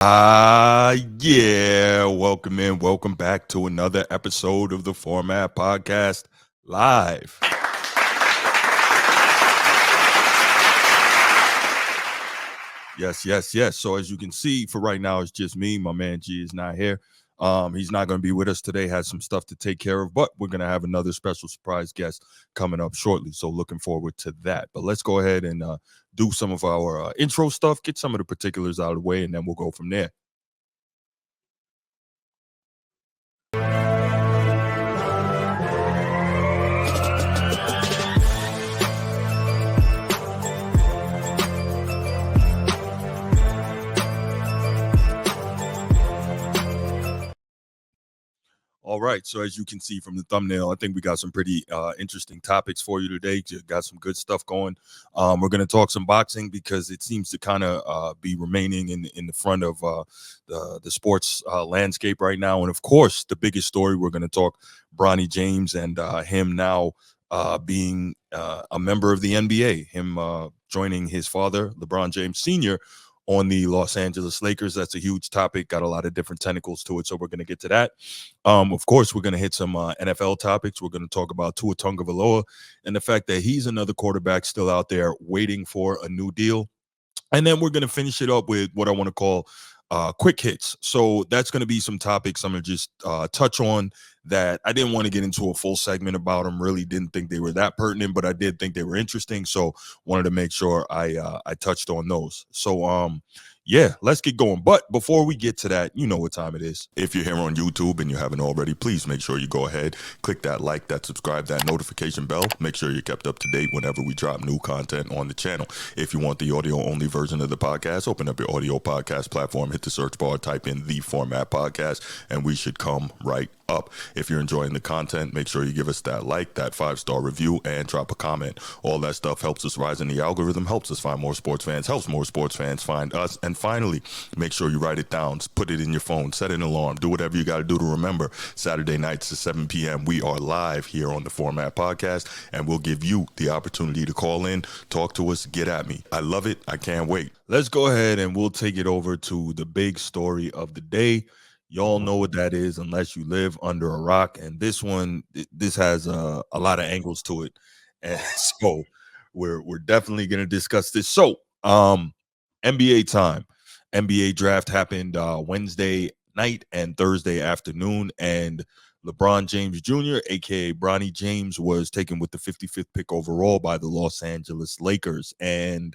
Yeah. Welcome back to another episode of the Format Podcast live. Yes. So as you can see, for right now, it's just me. My man G is not here. He's not going to be with us today. Has some stuff to take care of, but we're going to have another special surprise guest coming up shortly. So looking forward to that. But let's go ahead and do some of our intro stuff, get some of the particulars out of the way, and then we'll go from there. All right. So as you can see from the thumbnail, I think we got some pretty interesting topics for you today. Got some good stuff going. We're going to talk some boxing because it seems to kind of be remaining in the front of the sports landscape right now. And of course, the biggest story, we're going to talk Bronny James and him now being a member of the NBA, him joining his father, LeBron James Sr., on the Los Angeles Lakers. That's a huge topic, got a lot of different tentacles to it, so we're going to get to that. Of course, we're going to hit some NFL topics. We're going to talk about Tua Tagovailoa and the fact that he's another quarterback still out there waiting for a new deal. And then we're going to finish it up with what I want to call quick hits. So that's going to be some topics I'm going to just touch on that I didn't want to get into a full segment about them. Really didn't think they were that pertinent, but I did think they were interesting. So wanted to make sure I touched on those. So yeah, let's get going. But before we get to that, you know what time it is. If you're here on YouTube and you haven't already, please make sure you go ahead, click that like, that subscribe, that notification bell. Make sure you're kept up to date whenever we drop new content on the channel. If you want the audio only version of the podcast, open up your audio podcast platform, hit the search bar, type in The Format Podcast, and we should come right up. If you're enjoying the content, make sure you give us that like, that 5-star review, and drop a comment. All that stuff helps us rise in the algorithm, helps us find more sports fans, helps more sports fans find us. And finally, make sure you write it down, put it in your phone, set an alarm, do whatever you got to do to remember. Saturday nights at 7 p.m. we are live here on the Format Podcast, and we'll give you the opportunity to call in, talk to us, get at me. I love it. I can't wait. Let's go ahead and we'll take it over to the big story of the day. Y'all know what that is unless you live under a rock. And this one, this has a lot of angles to it. And so we're definitely going to discuss this. So NBA time. NBA draft happened Wednesday night and Thursday afternoon. And LeBron James Jr., a.k.a. Bronny James, was taken with the 55th pick overall by the Los Angeles Lakers. And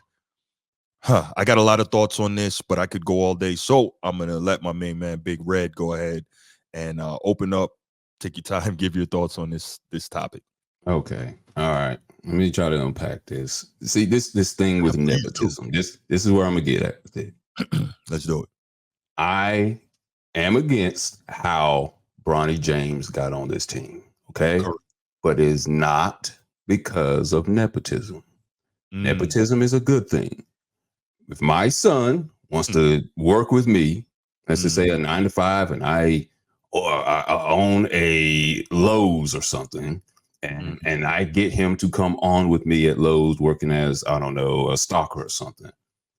I got a lot of thoughts on this, but I could go all day. So I'm going to let my main man, Big Red, go ahead and open up. Take your time, give your thoughts on this topic. Okay. All right. Let me try to unpack this. See, this thing with nepotism. This is where I'm going to get at with it. Let's do it. I am against how Bronny James got on this team. Okay. Correct. But it is not because of nepotism. Nepotism is a good thing. If my son wants to work with me, let's just say a 9-to-5, and I own a Lowe's or something, and I get him to come on with me at Lowe's working as, I don't know, a stalker or something.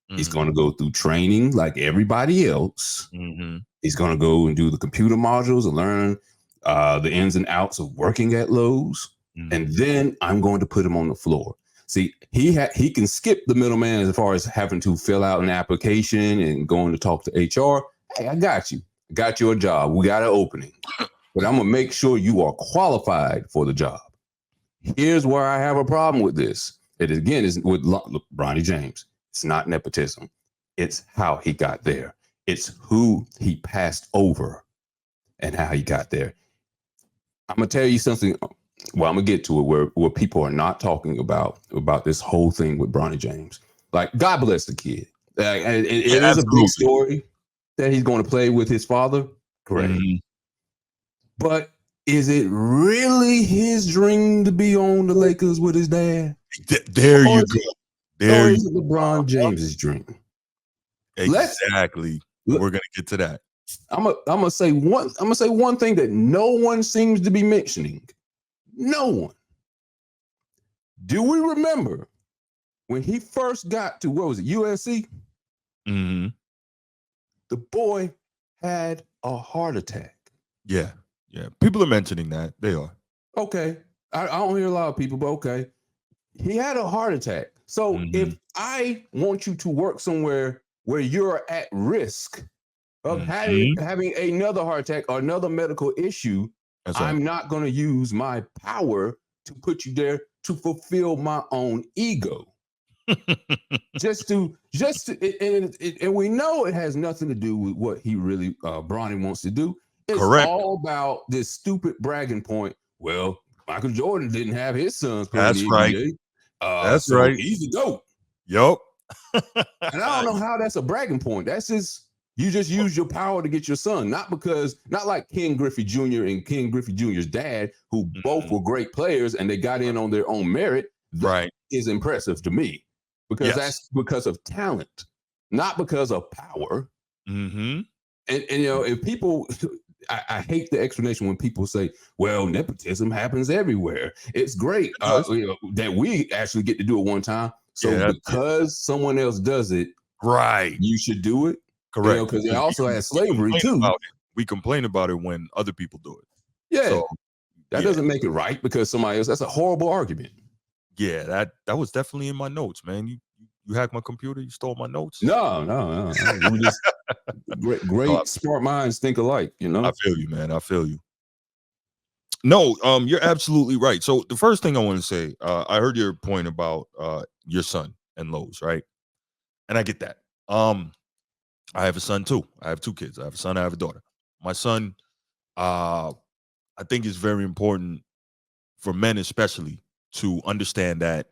He's going to go through training like everybody else. He's going to go and do the computer modules and learn the ins and outs of working at Lowe's. And then I'm going to put him on the floor. See, he can skip the middleman as far as having to fill out an application and going to talk to HR. Hey, I got you. I got you a job. We got an opening. But I'm going to make sure you are qualified for the job. Here's where I have a problem with this. It again is with Bronny James. It's not nepotism. It's how he got there. It's who he passed over and how he got there. I'm going to tell you something. Well, I'm going to get to it where people are not talking about this whole thing with Bronny James. Like, God bless the kid. It is a big story that he's going to play with his father. Great. But is it really his dream to be on the Lakers with his dad? There you go. Or is it LeBron James's dream? Exactly. We're going to get to that. I'm gonna say one thing that no one seems to be mentioning. No one. Do we remember when he first got to, what was it, USC? The boy had a heart attack. Yeah. Yeah. People are mentioning that. They are. Okay. I don't hear a lot of people, but okay. He had a heart attack. So Mm-hmm. if I want you to work somewhere where you're at risk of Mm-hmm. having another heart attack or another medical issue, That's right. I'm not going to use my power to put you there to fulfill my own ego. And we know it has nothing to do with what he really Bronny wants to do. It's Correct. all about this stupid bragging point. Well, Michael Jordan didn't have his sons play in That's the right. NBA, That's so right. he's the GOAT. Yup. And I don't know how that's a bragging point. That's just you just use your power to get your son, not like Ken Griffey Jr. and Ken Griffey Jr.'s dad, who both were great players and they got in on their own merit. That Right. is impressive to me because Yes. that's because of talent, not because of power. Mm-hmm. And if people I hate the explanation when people say, well, nepotism happens everywhere. It's great It does. that we actually get to do it one time. So Yeah. because someone else does it, Right. you should do it. Correct. Because they Because also had we slavery complain too. about it. We complain about it when other people do it. Yeah, So that yeah. doesn't make it right because somebody else. That's a horrible argument. Yeah, that was definitely in my notes, man. You hacked my computer, you stole my notes. No. We just No, great, smart minds think alike. I feel you, man. I feel you. No, you're absolutely right. So the first thing I want to say, I heard your point about your son and Lowe's, right? And I get that. I have a son too. I have two kids. I have a son, I have a daughter. My son, uh, I think it's very important for men especially to understand that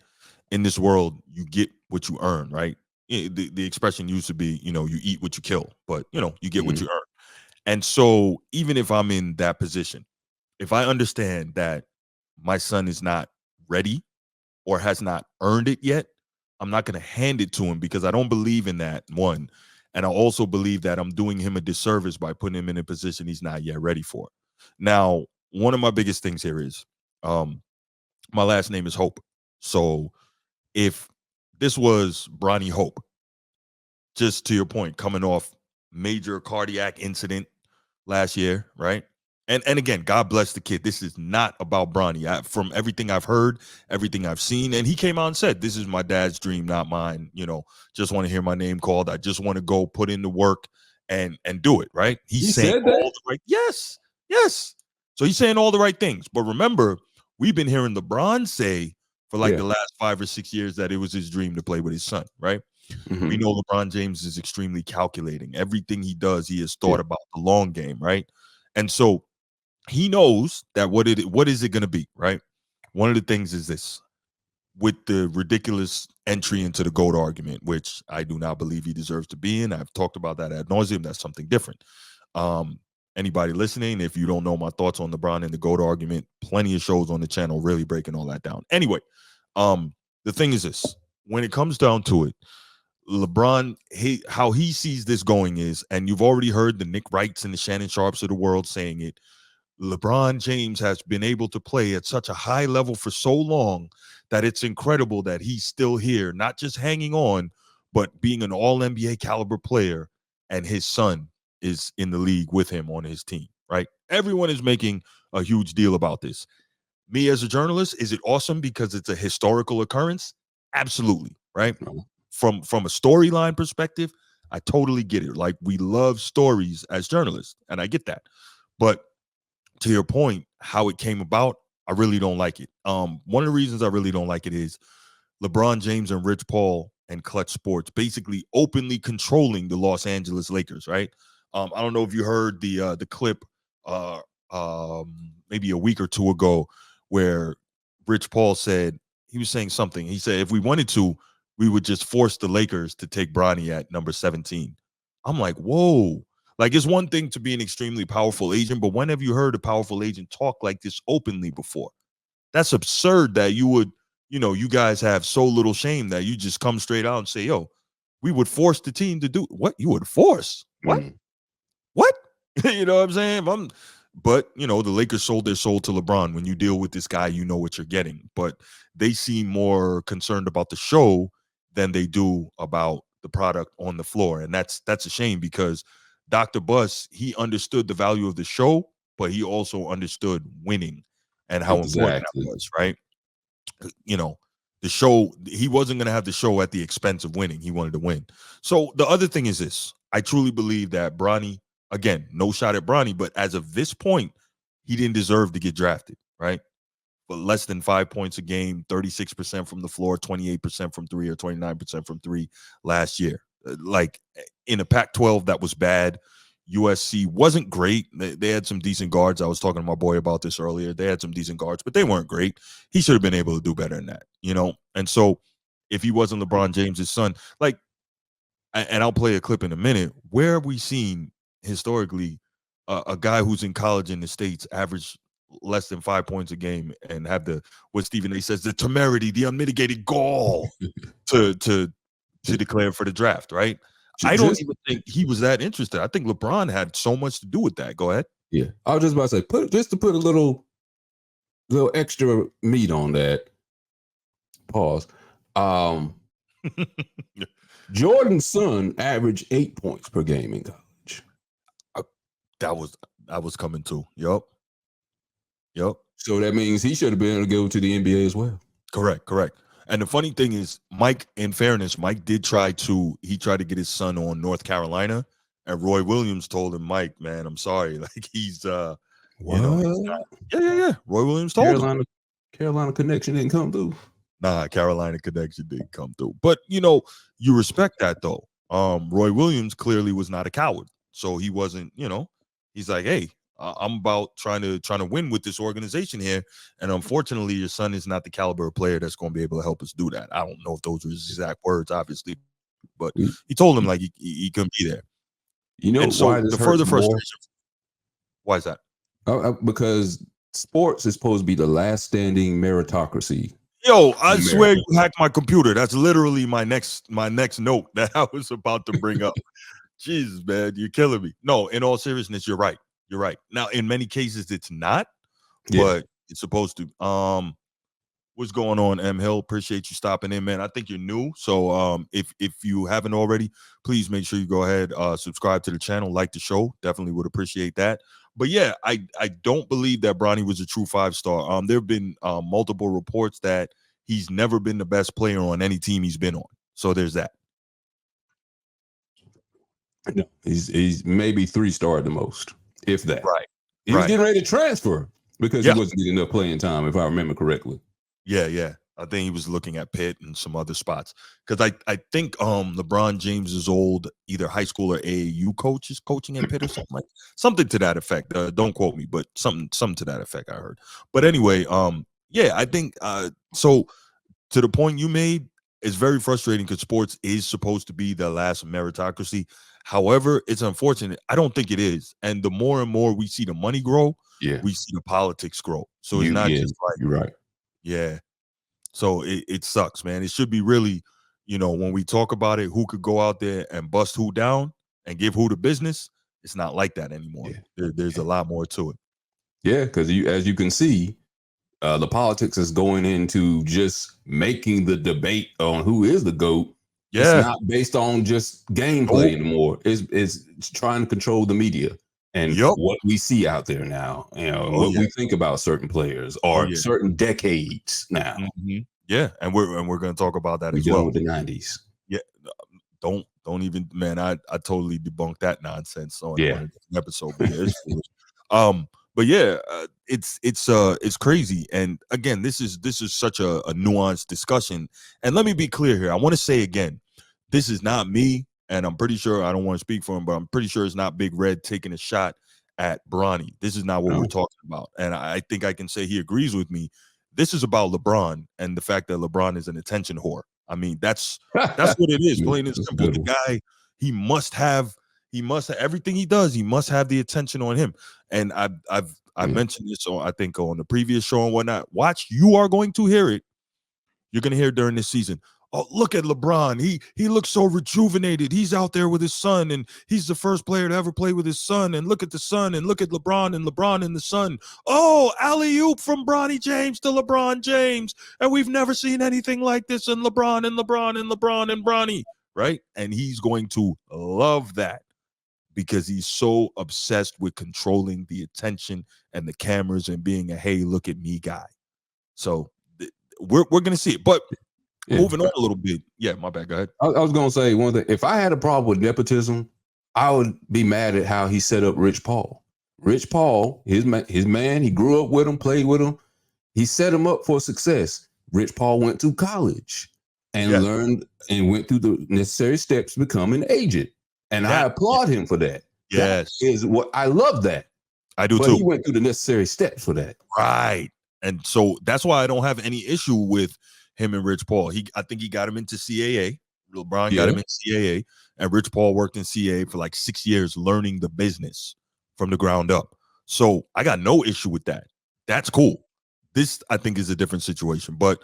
in this world you get what you earn, right? The expression used to be, you eat what you kill, but you get what Mhm. you earn. And so even if I'm in that position, if I understand that my son is not ready or has not earned it yet, I'm not going to hand it to him because I don't believe in that, one. And I also believe that I'm doing him a disservice by putting him in a position he's not yet ready for. Now, one of my biggest things here is um, my last name is Hope. So if this was Bronny Hope, just to your point, coming off major cardiac incident last year, right? And again, God bless the kid. This is not about Bronny. From everything I've heard, everything I've seen, and he came out and said, "This is my dad's dream, not mine." Just want to hear my name called. I just want to go put in the work and do it. Right? He's He saying said all that. the right. Yes, yes. So he's saying all the right things. But remember, we've been hearing LeBron say for like Yeah. the last 5 or 6 years that it was his dream to play with his son. Right? We Mhm. know LeBron James is extremely calculating. Everything he does, he has Yeah. thought about the long game, right? And so he knows that what is it going to be, right? One of the things is this with the ridiculous entry into the GOAT argument, which I do not believe he deserves to be in. I've talked about that ad nauseum. That's something different. Um, Anybody listening, if you don't know my thoughts on LeBron and the GOAT argument, plenty of shows on the channel really breaking all that down. Anyway, the thing is this: when it comes down to it, LeBron, how he sees this going is, and you've already heard the Nick Wrights and the Shannon Sharps of the world saying it. LeBron James has been able to play at such a high level for so long that it's incredible that he's still here, not just hanging on, but being an all NBA caliber player. And his son is in the league with him on his team, right? Everyone is making a huge deal about this. Me as a journalist, is it awesome because it's a historical occurrence? Absolutely, right? No. From a storyline perspective, I totally get it. Like we love stories as journalists, and I get that. But to your point, how it came about, I really don't like it. One of the reasons I really don't like it is LeBron James and Rich Paul and Clutch Sports basically openly controlling the Los Angeles Lakers, right? I don't know if you heard the clip uh, maybe a week or two ago where Rich Paul said he was saying something. He said if we wanted to, we would just force the Lakers to take Bronny at number 17. I'm like, whoa. Like it's one thing to be an extremely powerful agent, but when have you heard a powerful agent talk like this openly before? That's absurd that you would, you guys have so little shame that you just come straight out and say, yo, we would force the team to do what you would force. What? Mm. What? You know what I'm saying? But the Lakers sold their soul to LeBron. When you deal with this guy, you know what you're getting. But they seem more concerned about the show than they do about the product on the floor. And that's a shame because Dr. Buss, he understood the value of the show, but he also understood winning and how important that Exactly. was, right? You know, the show, he wasn't going to have the show at the expense of winning. He wanted to win. So the other thing is this. I truly believe that Bronny, again, no shot at Bronny, but as of this point, he didn't deserve to get drafted, right? But less than 5 points a game, 36% from the floor, 28% from three, or 29% from three last year. Like in a Pac 12, that was bad. USC wasn't great. They had some decent guards. I was talking to my boy about this earlier. They had some decent guards, but they weren't great. He should have been able to do better than that, you know? And so if he wasn't LeBron James's son, like, and I'll play a clip in a minute, where have we seen historically a guy who's in college in the States average less than 5 points a game and have what Stephen A says, the temerity, the unmitigated gall to declare for the draft, right? I don't even think he was that interested. I think LeBron had so much to do with that. Go ahead. Yeah, I was just about to say, just to put a little extra meat on that. Pause. Jordan's son averaged 8 points per game in college. That was coming too. Yep. So that means he should have been able to go to the NBA as well. Correct. And the funny thing is, Mike, in fairness, Mike did try to get his son on North Carolina, and Roy Williams told him, Mike, man, I'm sorry. Like he's what? Yeah. Roy Williams told him. Carolina connection didn't come through. Nah, Carolina connection didn't come through. But you respect that though. Roy Williams clearly was not a coward. So he wasn't, he's like, hey, I'm about trying to win with this organization here. And unfortunately, your son is not the caliber of player that's going to be able to help us do that. I don't know if those were his exact words, obviously, but he told him like he couldn't be there. You know, and so why the further frustration. Why is that? Because sports is supposed to be the last standing meritocracy. Yo, I swear you hacked my computer. That's literally my next note that I was about to bring up. Jesus, man, you're killing me. No, in all seriousness, you're right. Now, in many cases, it's not, but it's supposed to. What's going on, M Hill? Appreciate you stopping in, man. I think you're new, so if you haven't already, please make sure you go ahead, subscribe to the channel, like the show. Definitely would appreciate that. But yeah, I don't believe that Bronny was a true 5-star. There have been multiple reports that he's never been the best player on any team he's been on. So there's that. No, he's maybe 3-star at the most, if that. Right. He was getting ready to transfer because he wasn't getting enough playing time, if I remember correctly. Yeah. I think he was looking at Pitt and some other spots because I think LeBron James's old either high school or AAU coach is coaching at Pitt or something to that effect. Don't quote me, but something to that effect I heard. But anyway, I think so. To the point you made, it's very frustrating because sports is supposed to be the last meritocracy. However, it's unfortunate. I don't think it is. And the more and more we see the money grow, we see the politics grow. So it's not just like you're right. Yeah. So it sucks, man. It should be really, when we talk about it, who could go out there and bust who down and give who the business. It's not like that anymore. There's a lot more to it. Yeah, because as you can see, the politics is going into just making the debate on who is the GOAT. Yeah. It's not based on just gameplay anymore. It's trying to control the media and what we see out there now. What we think about certain players or certain decades now. Mm-hmm. Yeah, and we're going to talk about that as well. With the 90s. Yeah, don't even, man. I totally debunked that nonsense on an episode. But it's foolish. But yeah, it's crazy. And again, this is such a nuanced discussion. And let me be clear here. I want to say again, this is not me, and I'm pretty sure I don't want to speak for him, but I'm pretty sure it's not Big Red taking a shot at Bronny. This is not what we're talking about. And I think I can say he agrees with me. This is about LeBron and the fact that LeBron is an attention whore. I mean, that's what it is. Plain and simple. The guy, he must have everything he does. He must have the attention on him. And I've mentioned this, I think, on the previous show and whatnot. Watch, you are going to hear it. You're going to hear it during this season. Oh, look at LeBron. He looks so rejuvenated. He's out there with his son, and he's the first player to ever play with his son. And look at the son, and look at LeBron and the son. Oh, alley-oop from Bronny James to LeBron James. And we've never seen anything like this in LeBron and Bronny, right? And he's going to love that. because he's so obsessed with controlling the attention and the cameras and being a hey, look at me guy. So we're gonna see it. But Yeah. moving on a little bit. Yeah, my bad. Go ahead. I was gonna say one thing. If I had a problem with nepotism, I would be mad at how he set up Rich Paul. Rich Paul, his man, he grew up with him, played with him. He set him up for success. Rich Paul went to college and Yes. learned and went through the necessary steps to become an agent. And I That applaud him for that. That yes, is what I love that. I do But he too. went through the necessary steps for that. Right. And so that's why I don't have any issue with him and Rich Paul. I think he got him into CAA. LeBron got Yeah. him in CAA, and Rich Paul worked in CAA for like 6 years learning the business from the ground up. So I got no issue with that. That's cool. This I think is a different situation. But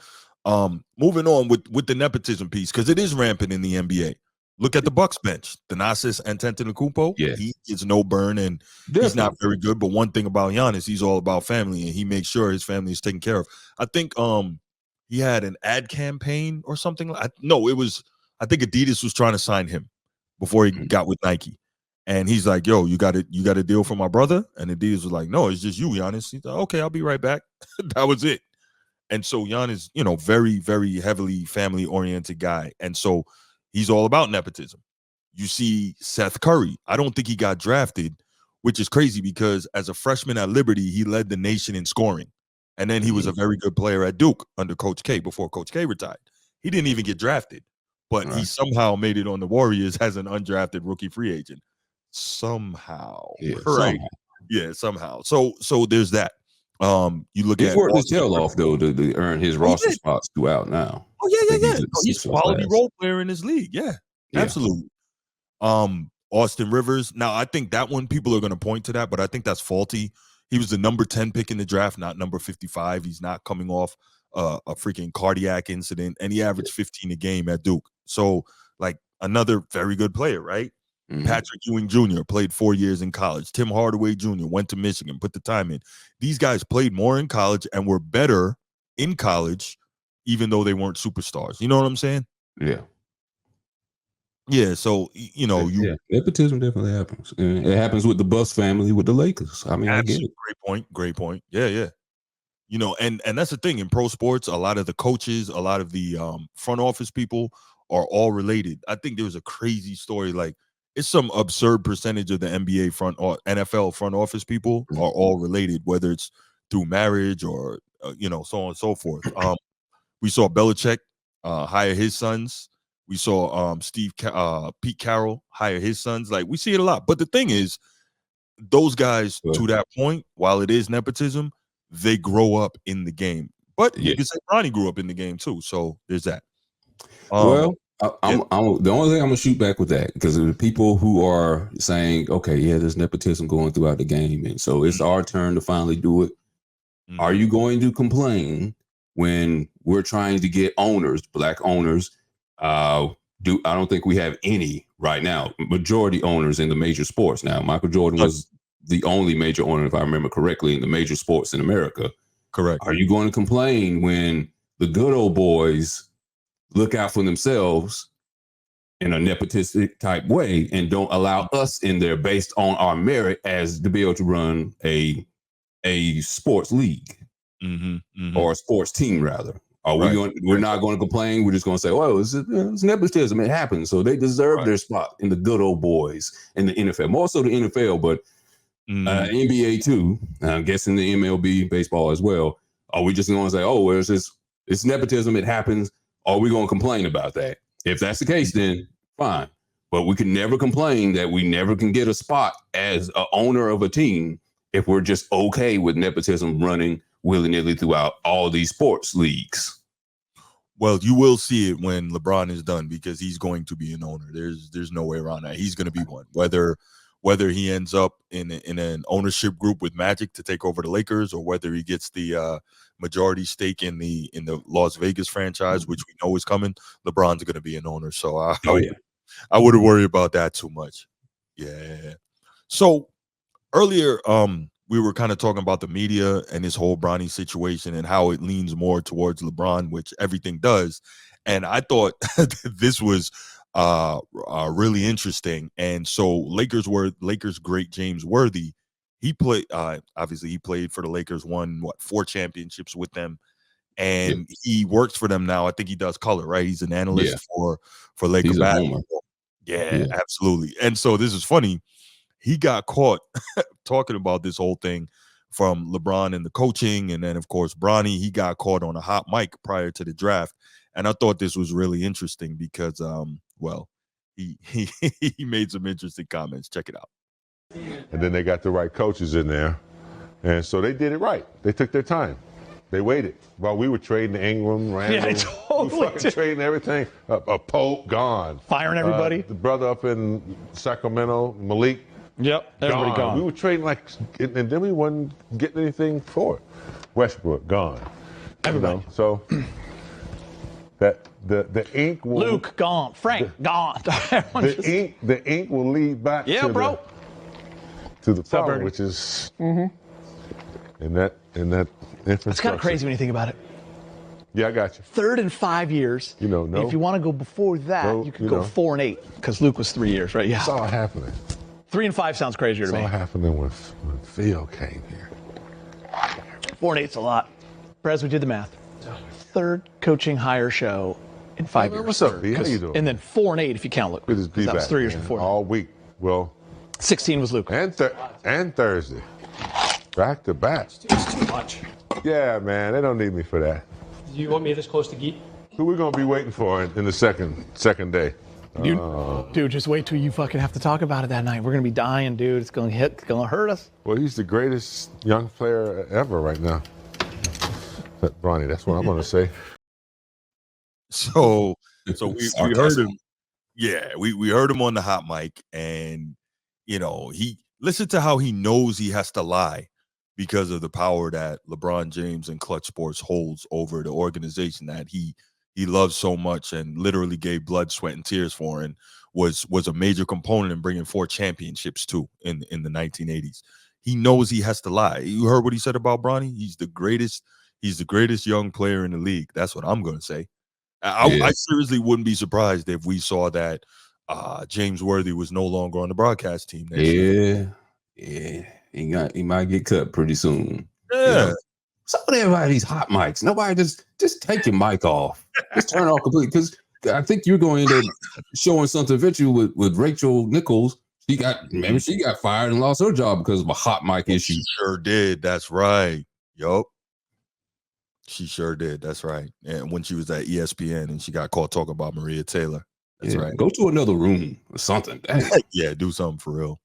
moving on with the nepotism piece, because it is rampant in the NBA. Look at the Bucks bench. Thanasis Antetokounmpo, Yes. he gets no burn, and he's not very good. But one thing about Giannis, he's all about family, and he makes sure his family is taken care of. I think he had an ad campaign or something. No, it was, I think Adidas was trying to sign him before he got with Nike. And he's like, yo, you got a deal for my brother? And Adidas was like, no, it's just you, Giannis. He's like, okay, I'll be right back. That was it. And so Giannis, very, very heavily family oriented guy. And so he's all about nepotism. You see Seth Curry. I don't think he got drafted, which is crazy because as a freshman at Liberty, he led the nation in scoring. And then he was a very good player at Duke under Coach K before Coach K retired. He didn't even get drafted, but he somehow made it on the Warriors as an undrafted rookie free agent. Somehow. Yeah, Right. somehow. Yeah, somehow. So there's that. You look He's at worked his Austin tail Rivers. off though to earn his roster spots throughout now. Oh I think yeah. he's No, at the he's sixth quality class. role player in his league. Yeah, Yeah. absolutely. Austin Rivers. Now I think that one people are going to point to that, but I think that's faulty. He was the number 10 pick in the draft, not number 55. He's not coming off a freaking cardiac incident, and he averaged 15 a game at Duke. So like another very good player, right? Mhm. Patrick Ewing Jr. played 4 years in college. Tim Hardaway Jr. went to Michigan, put the time in. These guys played more in college and were better in college, even though they weren't superstars. You know what I'm saying? Yeah. Yeah. So you Nepotism definitely happens. And it happens with the Buss family with the Lakers. I mean, I get it. great point. Yeah. And that's the thing in pro sports. A lot of the coaches, a lot of the front office people are all related. I think there was a crazy story. Like it's some absurd percentage of the NBA front or NFL front office people are all related, whether it's through marriage or so on and so forth. We saw Belichick hire his sons. We saw Pete Carroll hire his sons. Like we see it a lot. But the thing is, those guys to that point, while it is nepotism, they grow up in the game. But you can say Bronny grew up in the game too. So there's that. Well, I'm the only thing I'm gonna shoot back with that because of the people who are saying, okay, yeah, there's nepotism going throughout the game, and so it's our turn to finally do it. Are you going to complain when we're trying to get owners, black owners? I don't think we have any right now. Majority owners in the major sports now. Michael Jordan was the only major owner, if I remember correctly, in the major sports in America. Correct. Are you going to complain when the good old boys look out for themselves in a nepotistic type way and don't allow us in there based on our merit as to be able to run a sports league or a sports team rather? Are we going? We're not going to complain. We're just going to say, "Well, it's nepotism. It happens, so they deserve their spot in the good old boys in the NFL, more so the NFL, but NBA too. I'm guessing the MLB, baseball as well. Are we just going to say, "Oh, well, it's nepotism. It happens"? Are we going to complain about that? If that's the case, then fine. But we can never complain that we never can get a spot as an owner of a team if we're just okay with nepotism running willy-nilly throughout all these sports leagues. Well, you will see it when LeBron is done because he's going to be an owner. There's no way around that. He's going to be one. Whether he ends up in an ownership group with Magic to take over the Lakers, or whether he gets the majority stake in the Las Vegas franchise, which we know is coming, LeBron's going to be an owner. So I wouldn't worry about that too much. Yeah. So earlier, we were kind of talking about the media and this whole Bronny situation and how it leans more towards LeBron, which everything does. And I thought this was really interesting. And so Lakers great James Worthy. He played obviously he played for the Lakers, won 4 championships with them, and he works for them now. I think he does color, right? He's an analyst for Laker He's a basketball. homer. Yeah, absolutely. And so this is funny. He got caught talking about this whole thing from LeBron and the coaching, and then of course Bronny. He got caught on a hot mic prior to the draft, and I thought this was really interesting because, he he made some interesting comments. Check it out. And then they got the right coaches in there, and so they did it right. They took their time. They waited while we were trading Ingram, Randall. Yeah, totally. Fucking trading everything. A Pope gone. Firing everybody. The brother up in Sacramento, Malik. Yep, everybody gone. We were trading and then we wasn't getting anything for it. Westbrook gone. Everybody. So that the ink will. Luke gone. Frank gone. The ink will lead back. To the problem, which is in that infrastructure. It's kind of crazy when you think about it. Yeah, I got you. 3rd and 5 years. No. If you want to go before that, you could go 4 and 8 because Luke was 3 years, right? Yeah. It's all happening. 3 and 5 sounds crazier to me. It's all happening when Phil came here. 4 and 8's a lot. Perez, we did the math. 3rd coaching hire show in 5 years. What's up, B? How you doing? And then 4 and 8 if you count Luke. Good to be that back, was 3 years before. All week. Well, 16 was Luke. And Thursday. Back to back. It's too much. Yeah, man. They don't need me for that. Do you want me this close to Geet? Who we gonna be waiting for in the second day? Dude, just wait till you fucking have to talk about it that night. We're gonna be dying, dude. It's gonna hurt us. Well, he's the greatest young player ever right now. Bronny, that's what I'm gonna say. So we heard him. Yeah, we heard him on the hot mic, and he listened to how he knows he has to lie because of the power that LeBron James and Clutch Sports holds over the organization that he loves so much and literally gave blood, sweat, and tears for, and was a major component in bringing 4 championships too in the 1980s. He knows he has to lie. You heard what he said about Bronny? He's the greatest young player in the league. That's what I'm gonna say. I seriously wouldn't be surprised if we saw that James Worthy was no longer on the broadcast team next year. Yeah. He might get cut pretty soon. Yeah. So everybody these hot mics. Nobody just take your mic off. Just turn it off completely. Because I think you're going to showing something eventually with Rachel Nichols. She got fired and lost her job because of a hot mic issue. She sure did. That's right. Yup. She sure did. That's right. And when she was at ESPN and she got caught talking about Maria Taylor. That's right. Go to another room or something. Yeah, do something for real.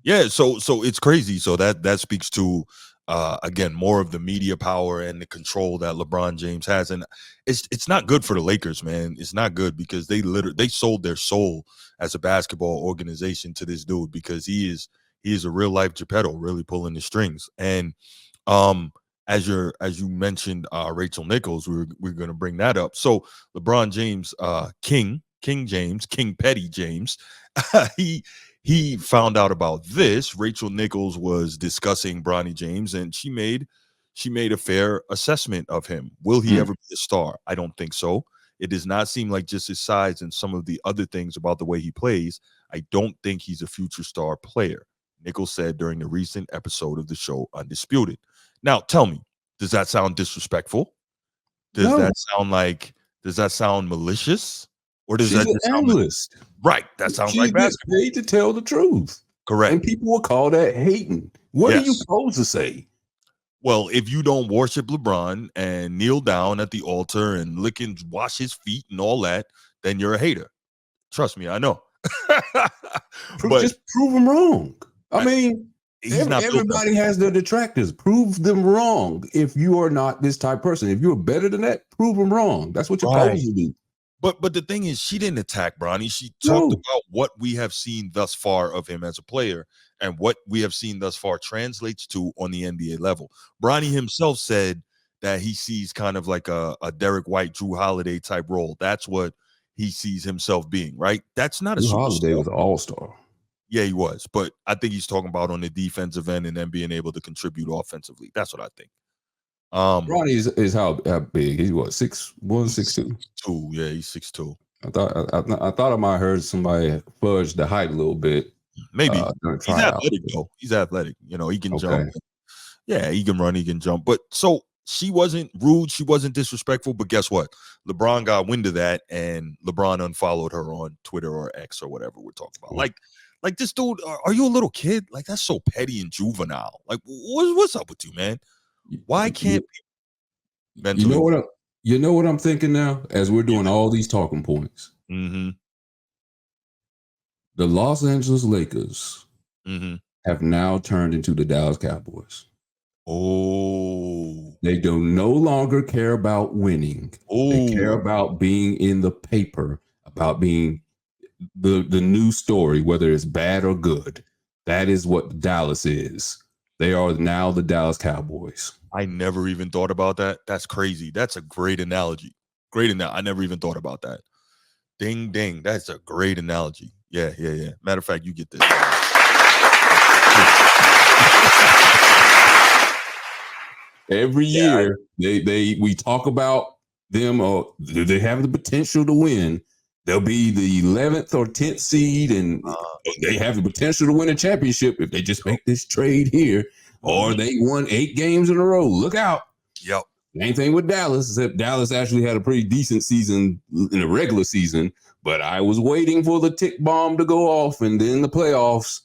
Yeah, so it's crazy. So that speaks to again more of the media power and the control that LeBron James has, and it's not good for the Lakers, man. It's not good because they sold their soul as a basketball organization to this dude because he is a real life Geppetto, really pulling the strings. And as you mentioned, Rachel Nichols, we're going to bring that up. So LeBron James, King Petty James, he found out about this. Rachel Nichols was discussing Bronny James, and she made a fair assessment of him. Will he ever be a star? I don't think so. It does not seem like just his size and some of the other things about the way he plays. I don't think he's a future star player, Nichols said during the recent episode of the show Undisputed. Now, tell me, does that sound disrespectful? Does that sound malicious? Or does that just sound analyst? Right. That sounds like basketball. Paid to tell the truth. Correct. And people will call that hating. What are you supposed to say? Well, if you don't worship LeBron and kneel down at the altar and lick and wash his feet and all that, then you're a hater. Trust me, I know. Just prove them wrong. I mean, everybody has their detractors. Prove them wrong if you are not this type of person. If you're better than that, prove them wrong. That's what you're supposed to do. But the thing is, she didn't attack Bronny. She talked about what we have seen thus far of him as a player and what we have seen thus far translates to on the NBA level. Bronny himself said that he sees kind of like a Derek White, Drew Holiday type role. That's what he sees himself being, right? That's not Drew a superstar. Holiday was an all-star. Yeah, he was. But I think he's talking about on the defensive end and then being able to contribute offensively. That's what I think. Bronny is how big? He's what, 6'1", 6'2"? 6'2", yeah, he's 6'2". I thought I might have heard somebody fudge the height a little bit. Maybe he's try out. athletic though. He's athletic. You know, he can Okay. jump. Yeah, he can run, he can jump. But so she wasn't rude, she wasn't disrespectful. But guess what? LeBron got wind of that, and LeBron unfollowed her on Twitter or X or whatever we're talking about. Like this dude, are you a little kid? Like, that's so petty and juvenile. Like, what's up with you, man? Why can't you know what I'm thinking now as we're doing all these talking points? Mm-hmm. The Los Angeles Lakers have now turned into the Dallas Cowboys. Oh, they do no longer care about winning. They care about being in the paper, about being the news story, whether it's bad or good. That is what Dallas is. They are now the Dallas Cowboys. I never even thought about that. That's crazy. That's a great analogy. I never even thought about that. Ding, ding. That's a great analogy. Yeah. Matter of fact, you get this. Every year, we talk about them, or do they have the potential to win? They'll be the 11th or 10th seed, and they have the potential to win a championship if they just make this trade here, or they won 8 games in a row. Look out. Yep. Same thing with Dallas, except Dallas actually had a pretty decent season in the regular season, but I was waiting for the tick bomb to go off, and then the playoffs,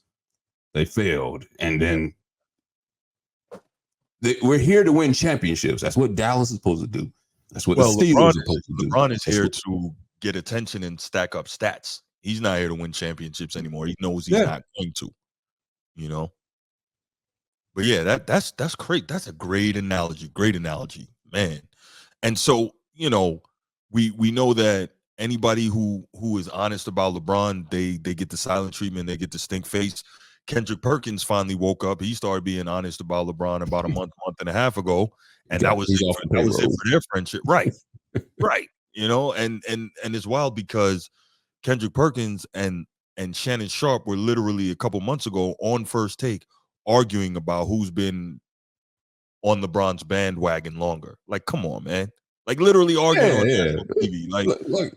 they failed. And then we're here to win championships. That's what Dallas is supposed to do. That's what the Steelers are supposed to do. LeBron is here to get attention and stack up stats. He's not here to win championships anymore. He knows he's not going to, you know. But yeah, that's great. That's a great analogy. Great analogy, man. And so, you know, we know that anybody who is honest about LeBron, they get the silent treatment, they get the stink face. Kendrick Perkins finally woke up. He started being honest about LeBron about a month and a half ago, and that was it for their friendship. Right. You know, and it's wild because Kendrick Perkins and Shannon Sharp were literally a couple months ago on First Take arguing about who's been on LeBron's bandwagon longer. Like, come on, man. Like, literally arguing on TV. Like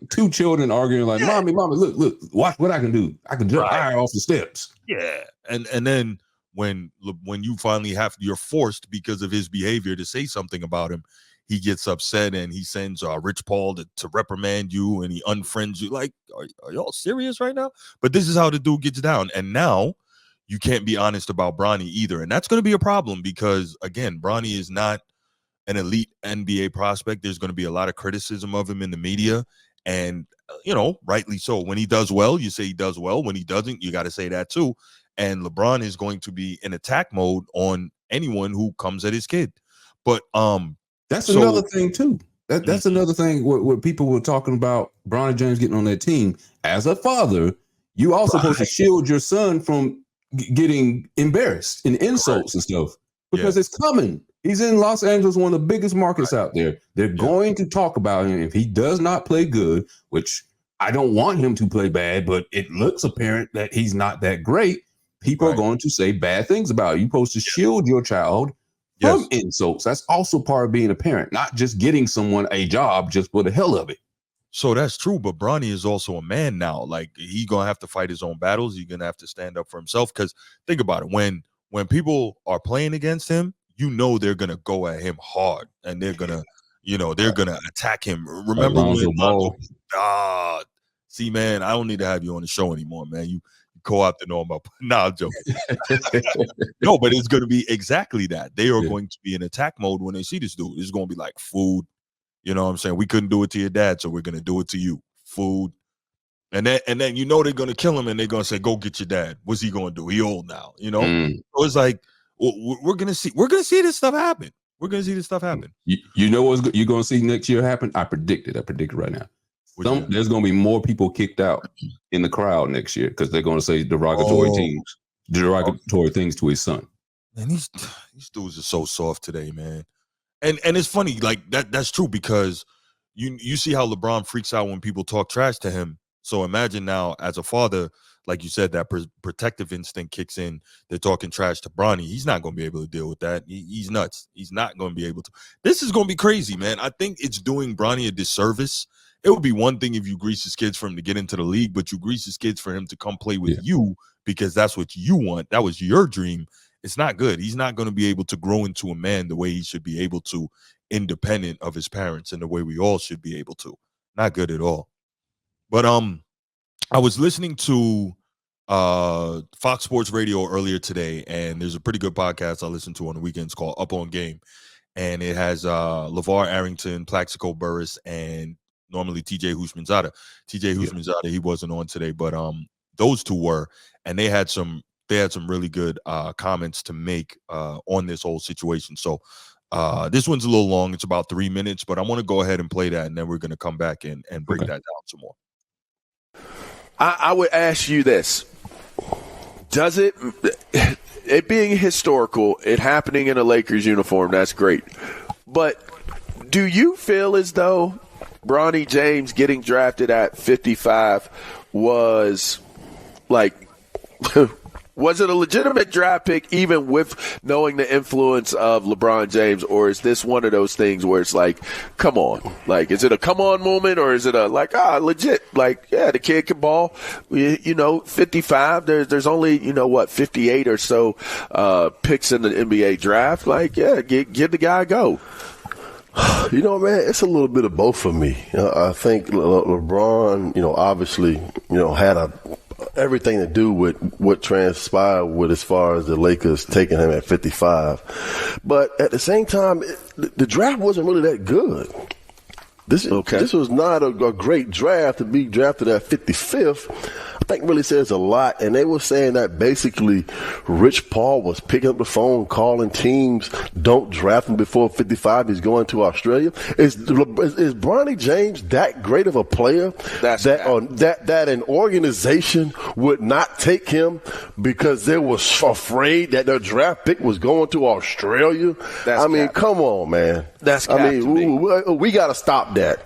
2 children arguing, like, mommy, look, watch what I can do. I can jump higher off the steps. Yeah. And then when you finally you're forced because of his behavior to say something about him, he gets upset and he sends Rich Paul to reprimand you, and he unfriends you. Like, are y'all serious right now? But this is how the dude gets down. And now you can't be honest about Bronny either. And that's going to be a problem because, again, Bronny is not an elite NBA prospect. There's going to be a lot of criticism of him in the media. And, you know, rightly so. When he does well, you say he does well. When he doesn't, you got to say that too. And LeBron is going to be in attack mode on anyone who comes at his kid. But that's another thing too. That's another thing where people were talking about Bronny James getting on that team. As a father, you also supposed to shield your son from getting embarrassed and insults and stuff, because it's coming. He's in Los Angeles, one of the biggest markets out there. They're going to talk about him if he does not play good, which I don't want him to play bad, but it looks apparent that he's not that great. People are going to say bad things about you. You're supposed to shield your child from insults. That's also part of being a parent, not just getting someone a job just for the hell of it. So that's true, but Bronny is also a man now. Like, he's gonna have to fight his own battles. He's gonna have to stand up for himself. Because think about it, when people are playing against him, you know they're gonna go at him hard, and they're gonna, gonna attack him. Remember when see, man, I don't need to have you on the show anymore, man. You co-opted on my I'm joking. No, but it's gonna be exactly that. They are going to be in attack mode when they see this dude. It's gonna be like food. You know what I'm saying? We couldn't do it to your dad, so we're gonna do it to you. Food. And then they're gonna kill him, and they're gonna say, "Go get your dad." What's he gonna do? He old now, you know. So it's like we're gonna see this stuff happen. We're gonna see this stuff happen. You know what you're gonna see next year happen? I predict it right now. There's gonna be more people kicked out in the crowd next year because they're gonna say derogatory things to his son. Man, these dudes are so soft today, man. And it's funny, like that's true, because you see how LeBron freaks out when people talk trash to him. So imagine now, as a father, like you said, that protective instinct kicks in. They're talking trash to Bronny. He's not going to be able to deal with that. He's nuts. He's not going to be able to. This is going to be crazy, man. I think it's doing Bronny a disservice it would be one thing if you grease his kids for him to get into the league, but you grease his kids for him to come play with you because that's what you want. That was your dream. It's not good. He's not going to be able to grow into a man the way he should be able to, independent of his parents, and the way we all should be able to. Not good at all. But I was listening to Fox Sports Radio earlier today, and there's a pretty good podcast I listen to on the weekends called Up on Game, and it has LeVar Arrington, Plaxico Burress, and normally TJ Houshmandzadeh. TJ Houshmandzadeh, he wasn't on today, but those two were, and they had some really good comments to make on this whole situation. So this one's a little long. It's about 3 minutes, but I want to go ahead and play that, and then we're going to come back and break that down some more. I would ask you this. Does it being historical, it happening in a Lakers uniform, that's great. But do you feel as though Bronny James getting drafted at 55 was like was it a legitimate draft pick even with knowing the influence of LeBron James, or is this one of those things where it's like, come on? Like, is it a come on moment, or is it a like, legit? Like, yeah, the kid can ball. 55, there's only, 58 or so picks in the NBA draft. Like, yeah, give the guy a go. Man, it's a little bit of both for me. I think LeBron, obviously, had everything to do with what transpired with as far as the Lakers taking him at 55. But at the same time, the draft wasn't really that good. This was not a great draft to be drafted at 55th. I think really says a lot. And they were saying that basically Rich Paul was picking up the phone, calling teams, don't draft him before 55. He's going to Australia. Is Bronny James that great of a player that an organization would not take him because they were afraid that their draft pick was going to Australia? Come on, man. That's we got to stop that.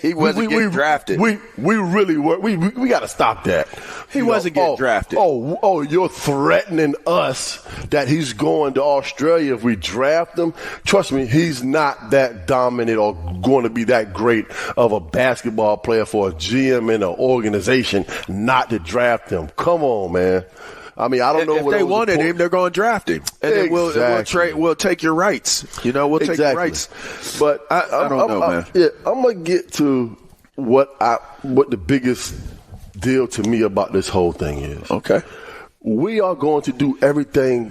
He wasn't getting drafted. We really were. We got to stop that. He wasn't getting drafted. Oh, you're threatening us that he's going to Australia if we draft him? Trust me, he's not that dominant or going to be that great of a basketball player for a GM and an organization not to draft him. Come on, man. I don't know if they wanted him, they're going to draft him, and then we'll take your rights. We'll take your rights. But I don't know, man. I'm gonna get to what the biggest deal to me about this whole thing is. Okay, we are going to do everything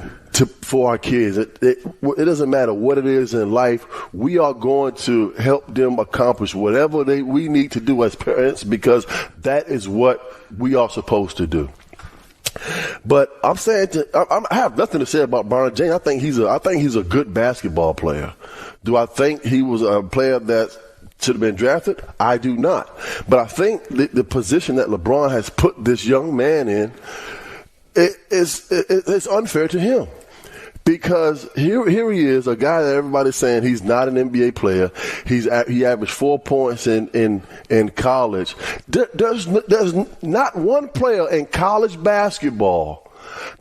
for our kids. It doesn't matter what it is in life. We are going to help them accomplish whatever we need to do as parents, because that is what we are supposed to do. But I'm saying I have nothing to say about Bronny James. I think he's a good basketball player. Do I think he was a player that should have been drafted? I do not. But I think the position that LeBron has put this young man in, it's unfair to him. Because here he is, a guy that everybody's saying he's not an NBA player. He averaged 4 points in college. There's not one player in college basketball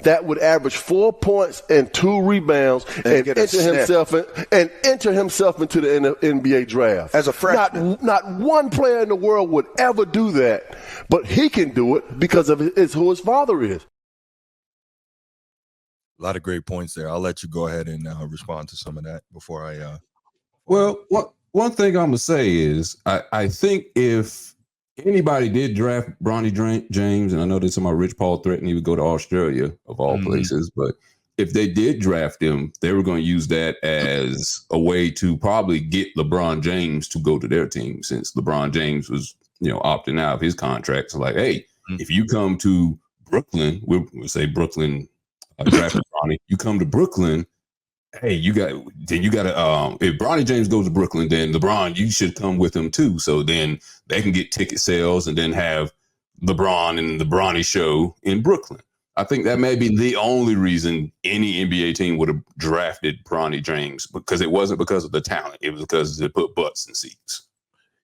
that would average 4 points and 2 rebounds and enter himself into the NBA draft as a freshman. Not one player in the world would ever do that, but he can do it because of who his father is. A lot of great points there. I'll let you go ahead and respond to some of that before I. Well, one thing I'm going to say is I think if anybody did draft Bronny James, and I know there's some Rich Paul threatened he would go to Australia of all places, but if they did draft him, they were going to use that as a way to probably get LeBron James to go to their team, since LeBron James was, opting out of his contract. So like, hey, if you come to Brooklyn, we'll say Brooklyn drafted Bronny, you come to Brooklyn, hey, you got to if Bronny James goes to Brooklyn, then LeBron, you should come with him too. So then they can get ticket sales and then have LeBron and the Bronny show in Brooklyn. I think that may be the only reason any NBA team would have drafted Bronny James, because it wasn't because of the talent. It was because they put butts in seats.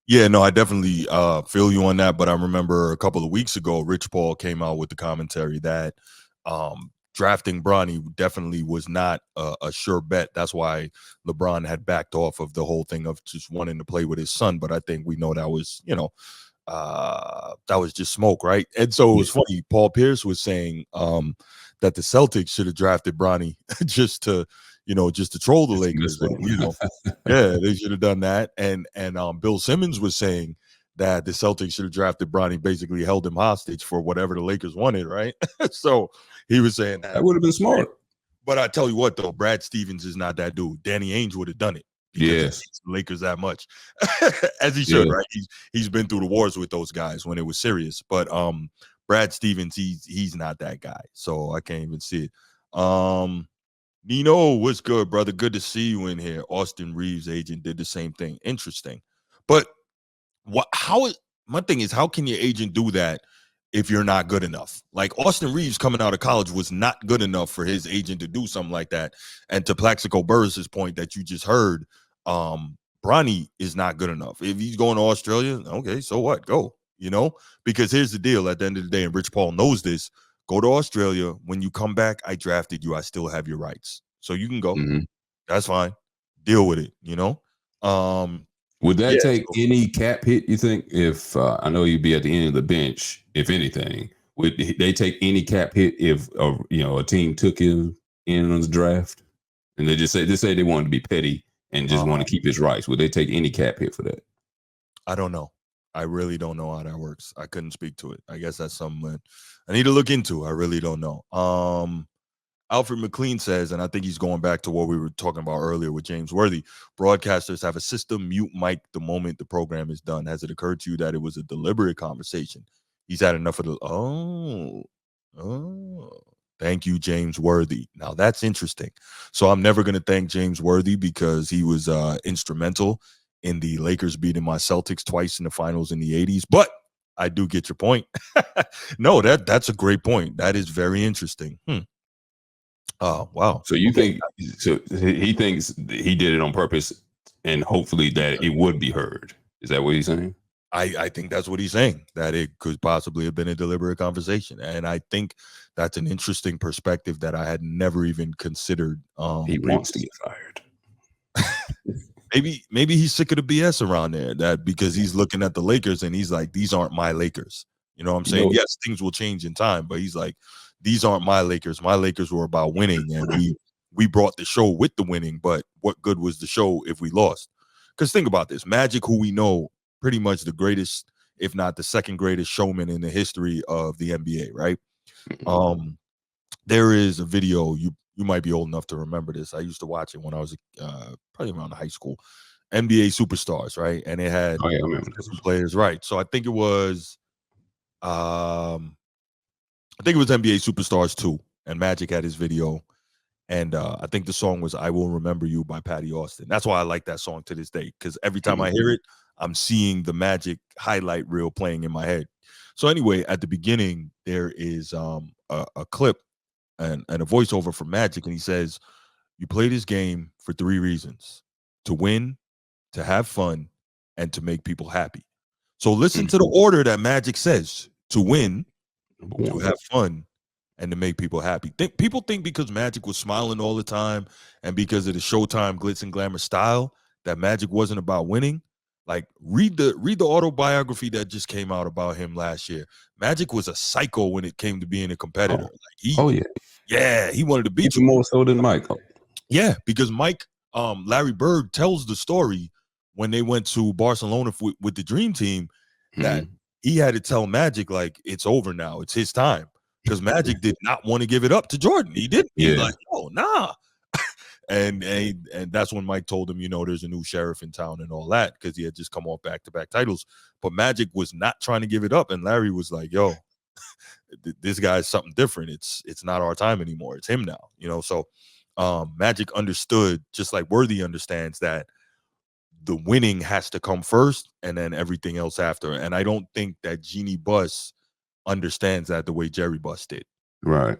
Yeah, no, I definitely feel you on that. But I remember a couple of weeks ago, Rich Paul came out with the commentary that drafting Bronny definitely was not a sure bet. That's why LeBron had backed off of the whole thing of just wanting to play with his son. But I think we know that was, that was just smoke, right? And so it was funny. Paul Pierce was saying that the Celtics should have drafted Bronny just to troll the Lakers. And, yeah, they should have done that. And Bill Simmons was saying that the Celtics should have drafted Bronny, basically held him hostage for whatever the Lakers wanted, right? So he was saying that would have been smart. But I tell you what, though, Brad Stevens is not that dude. Danny Ainge would have done it because he hates the Lakers that much, as he should, right? He's been through the wars with those guys when it was serious. But Brad Stevens, he's not that guy, so I can't even see it. Nino, what's good, brother? Good to see you in here. Austin Reeves' agent did the same thing. Interesting, but my thing is, how can your agent do that if you're not good enough? Like Austin Reeves coming out of college was not good enough for his agent to do something like that. And to Plaxico Burris's point that you just heard, Bronny is not good enough. If he's going to Australia, okay, so what? Go, because here's the deal at the end of the day, and Rich Paul knows this, go to Australia. When you come back, I drafted you. I still have your rights. So you can go. Mm-hmm. That's fine. Deal with it, Would that take any cap hit, you think? If I know you'd be at the end of the bench, if anything, would they take any cap hit if a team took him in on the draft and they just say they wanted to be petty and just want to keep his rights? Would they take any cap hit for that? I don't know. I really don't know how that works. I couldn't speak to it. I guess that's something I need to look into. I really don't know. Alfred McLean says, and I think he's going back to what we were talking about earlier with James Worthy, broadcasters have a system, mute mic the moment the program is done. Has it occurred to you that it was a deliberate conversation? He's had enough of the, thank you, James Worthy. Now that's interesting. So I'm never going to thank James Worthy because he was instrumental in the Lakers beating my Celtics twice in the finals in the 80s. But I do get your point. No, that's a great point. That is very interesting. Oh, wow. So you think he thinks he did it on purpose and hopefully that it would be heard. Is that what he's saying? I think that's what he's saying, that it could possibly have been a deliberate conversation. And I think that's an interesting perspective that I had never even considered. He wants to get fired. Maybe he's sick of the BS around there, that because he's looking at the Lakers and he's like, these aren't my Lakers. You know what I'm saying? Yes, things will change in time, but he's like, these aren't my Lakers. My Lakers were about winning, and we brought the show with the winning, but what good was the show if we lost? Because think about this. Magic, who we know pretty much the greatest, if not the second greatest showman in the history of the NBA, right? There is a video, you might be old enough to remember this. I used to watch it when I was probably around high school. NBA Superstars, right? And it had players, right? So I think it was NBA Superstars 2, and Magic had his video, and I think the song was "I Will Remember You" by Patty Austin. That's why I like that song to this day, because every time I hear it, I'm seeing the Magic highlight reel playing in my head. So anyway, at the beginning, there is a clip and a voiceover from Magic, and he says, "You play this game for 3 reasons: to win, to have fun, and to make people happy." So listen to the order that Magic says: to win, to have fun, and to make people happy. People think because Magic was smiling all the time and because of the Showtime glitz and glamour style that Magic wasn't about winning. Like read the autobiography that just came out about him last year. Magic was a psycho when it came to being a competitor. He wanted to beat you more so than Mike. Yeah, because Mike, Larry Bird tells the story when they went to Barcelona with the Dream Team that he had to tell Magic, like, it's over now. It's his time. Because Magic did not want to give it up to Jordan. He didn't. He was like, oh, nah. and that's when Mike told him, there's a new sheriff in town and all that, because he had just come off back-to-back titles. But Magic was not trying to give it up. And Larry was like, yo, this guy's something different. It's not our time anymore. It's him now. So Magic understood, just like Worthy understands, that the winning has to come first and then everything else after. And I don't think that Jeannie Buss understands that the way Jerry Buss did. Right.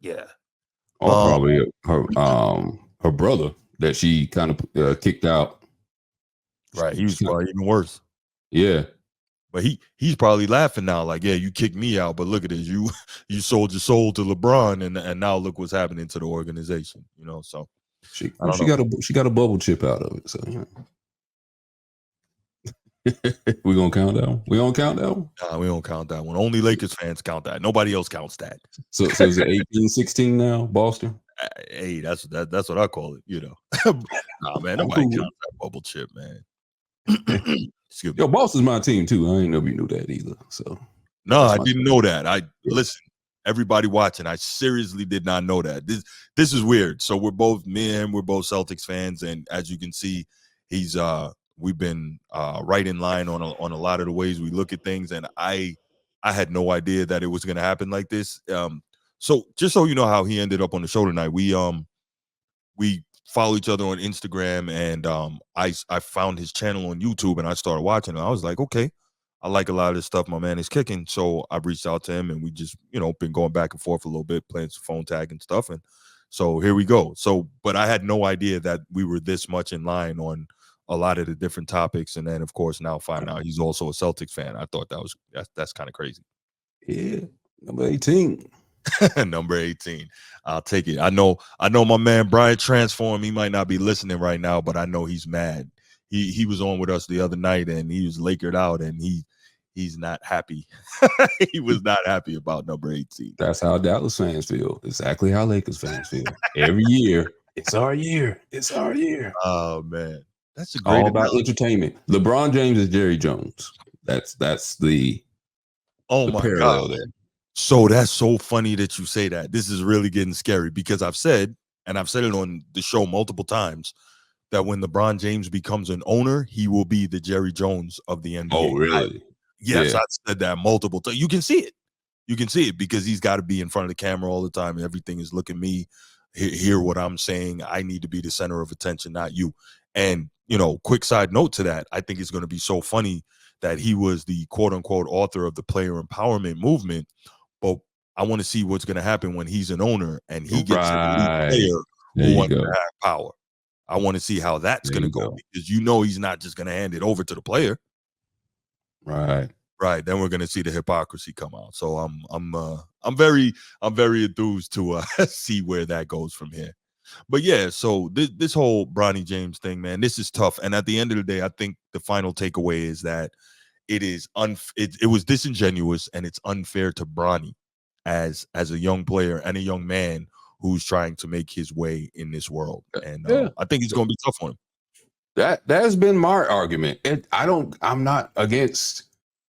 Yeah. Or probably her brother that she kind of kicked out. Right. He was probably even worse. Yeah. But he's probably laughing now, like, yeah, you kicked me out, but look at this, you sold your soul to LeBron, and now look what's happening to the organization, So She I don't know. she got a bubble chip out of it. So we gonna count that one. We gonna count that one. Nah, we don't count that one. Only Lakers fans count that. Nobody else counts that. So is it 18-16 now, Boston? Hey, that's what I call it. Nah, man, nobody counts that bubble chip, man. Excuse me. Yo, Boston's my team too. I ain't know you knew that either. So no, I didn't know that. Listen, everybody watching, I seriously did not know that. This is weird. So we're both Celtics fans, and as you can see, we've been right in line on a lot of the ways we look at things, and I had no idea that it was going to happen like this. So just so you know how he ended up on the show tonight, we follow each other on Instagram, and I found his channel on YouTube, and I started watching it. I was like, okay, I like a lot of this stuff my man is kicking, so I reached out to him, and we just been going back and forth a little bit, playing some phone tag and stuff, and so here we go. So, but I had no idea that we were this much in line on a lot of the different topics, and then of course now finding out he's also a Celtics fan. I thought that's kind of crazy. Yeah, number 18. Number 18. I'll take it. I know my man Brian Transform, he might not be listening right now, but I know he's mad. He was on with us the other night, and he was Lakered out, and he's not happy. He was not happy about number 18. That's how Dallas fans feel. Exactly how Lakers fans feel. Every year, it's our year. It's our year. Oh man, that's a great all about entertainment. LeBron James is Jerry Jones. That's the my parallel God. there. So that's so funny that you say that. This is really getting scary because I've said it on the show multiple times, that when LeBron James becomes an owner, he will be the Jerry Jones of the NBA. Oh, really? Yes, I said that multiple times. You can see it. You can see it because he's got to be in front of the camera all the time. And everything is look at me, hear what I'm saying. I need to be the center of attention, not you. And, quick side note to that, I think it's going to be so funny that he was the quote unquote author of the player empowerment movement. But I want to see what's going to happen when he's an owner and he gets a lead player who wants to have power. I want to see how that's going to go because he's not just going to hand it over to the player. Right. Then we're going to see the hypocrisy come out. So I'm very enthused to see where that goes from here. But yeah, so this whole Bronny James thing, man, this is tough. And at the end of the day, I think the final takeaway is that it was disingenuous and it's unfair to Bronny as a young player and a young man who's trying to make his way in this world. And I think it's going to be tough on him. That's been my argument. I'm not against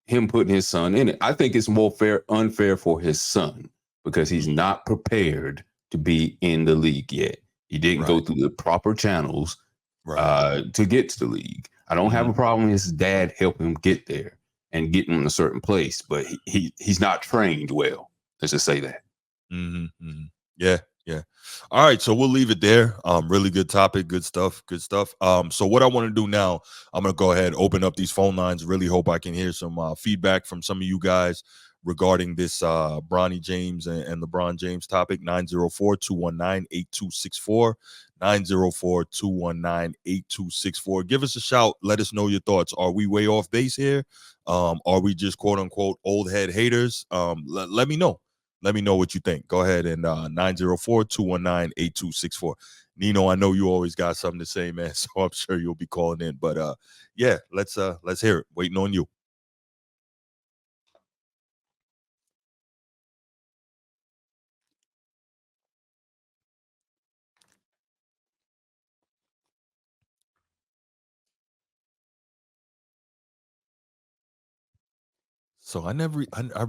him putting his son in it. I think it's more unfair for his son because he's not prepared to be in the league yet. He didn't go through the proper channels to get to the league. I don't have a problem with his dad helping him get there and get him in a certain place, but he's not trained well. Let's just say that. Yeah. All right, so we'll leave it there. Really good topic, good stuff. So what I want to do now, I'm gonna go ahead, open up these phone lines. Really hope I can hear some feedback from some of you guys regarding this Bronny James and LeBron James topic. 904-219-8264. 904-219-8264. Give us a shout. Let us know your thoughts. Are we way off base here? Are we just quote unquote old head haters? Let me know. Let me know what you think. Go ahead and 904-219-8264. Nino, I know you always got something to say, man, so I'm sure you'll be calling in. But yeah, let's hear it. Waiting on you. So I